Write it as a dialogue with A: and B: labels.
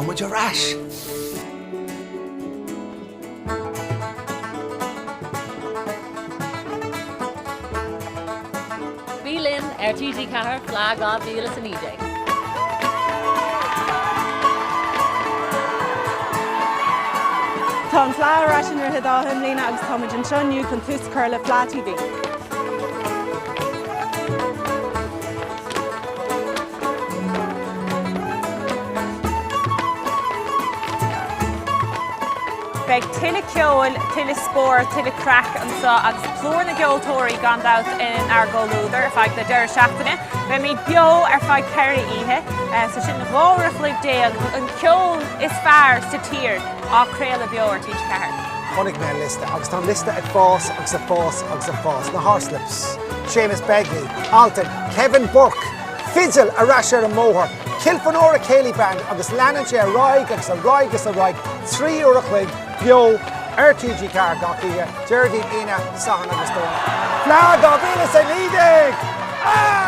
A: muid a rash.
B: Bílinn TG Cahar flag of the Lúnasa ndiaidh.
C: Tá an fleadh ar sin ar hedátham lína agus tá muid an seoniu chun tús chraoladh FleadhTV. Beag tuile ceol, tuile spór, tuile chraic an sa agus plór na geoltóirí gandát in ar golúdar ar feadh na deir seachtaine. Be mí bio ar feadh ceir ihe, so sin bhórach le déal an ceol is fearr sa tír á chraoladh bio ar TG Cahar.
D: Chonaic mé liste, agus tá liste ag fás, agus a fás, agus a fás. Na Harslips, Seamus Begley, Alton, Kevin Burke, Fizzle a rasher an móthar, Kilfanora Cayley Band, agus Lannan sé a roig, agus a roig, agus a roig, €3 bio ar TG Cahar gachíe, Geraldine Ina, Sahan agus Dóna. Flag of Lúnasa ndiaidh!